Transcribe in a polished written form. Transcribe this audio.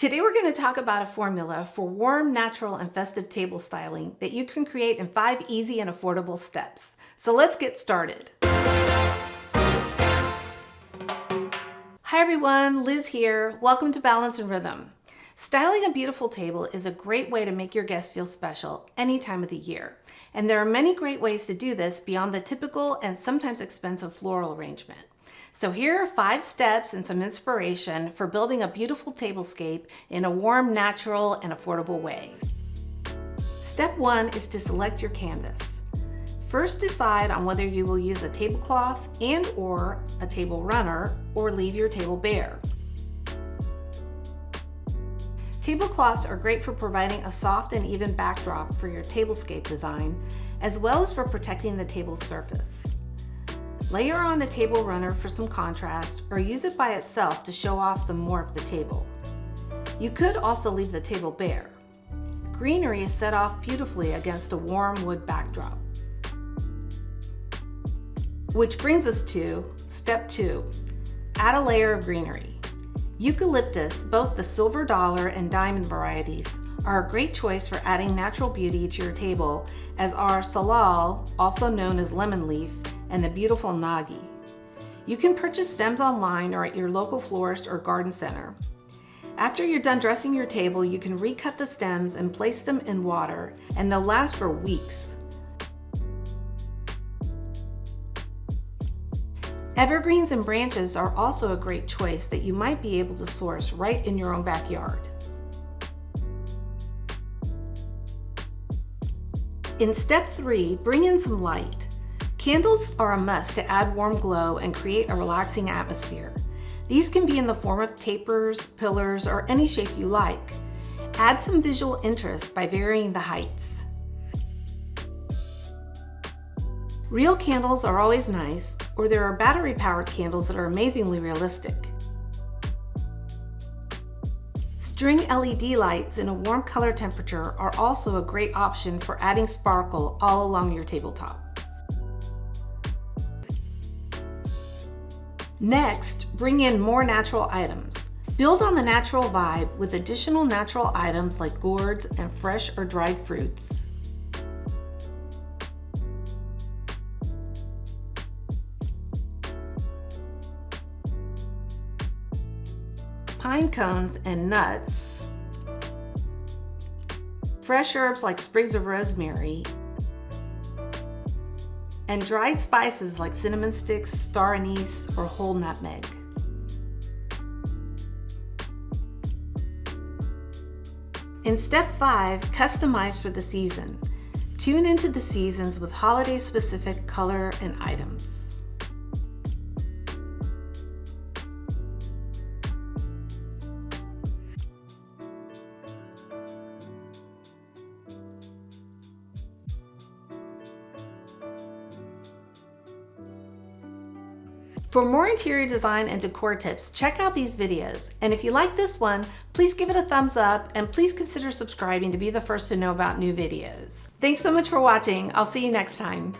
Today we're going to talk about a formula for warm, natural, and festive table styling that you can create in 5 easy and affordable steps. So let's get started. Hi everyone, Liz here. Welcome to Balance and Rhythm. Styling a beautiful table is a great way to make your guests feel special any time of the year. And there are many great ways to do this beyond the typical and sometimes expensive floral arrangement. So here are 5 steps and some inspiration for building a beautiful tablescape in a warm, natural, and affordable way. Step 1 is to select your canvas. First, decide on whether you will use a tablecloth and/or a table runner or leave your table bare. Tablecloths are great for providing a soft and even backdrop for your tablescape design, as well as for protecting the table's surface. Layer on a table runner for some contrast, or use it by itself to show off some more of the table. You could also leave the table bare. Greenery is set off beautifully against a warm wood backdrop. Which brings us to step 2, add a layer of greenery. Eucalyptus, both the silver dollar and diamond varieties, are a great choice for adding natural beauty to your table, as are salal, also known as lemon leaf, and the beautiful nagi. You can purchase stems online or at your local florist or garden center. After you're done dressing your table, you can recut the stems and place them in water, and they'll last for weeks. Evergreens and branches are also a great choice that you might be able to source right in your own backyard. In step 3, bring in some light. Candles are a must to add warm glow and create a relaxing atmosphere. These can be in the form of tapers, pillars, or any shape you like. Add some visual interest by varying the heights. Real candles are always nice, or there are battery-powered candles that are amazingly realistic. String LED lights in a warm color temperature are also a great option for adding sparkle all along your tabletop. Next, bring in more natural items. Build on the natural vibe with additional natural items like gourds and fresh or dried fruits. Pine cones and nuts, fresh herbs like sprigs of rosemary, and dried spices like cinnamon sticks, star anise, or whole nutmeg. In step 5, customize for the season. Tune into the seasons with holiday-specific color and items. For more interior design and decor tips, check out these videos. And if you like this one, please give it a thumbs up and please consider subscribing to be the first to know about new videos. Thanks so much for watching. I'll see you next time.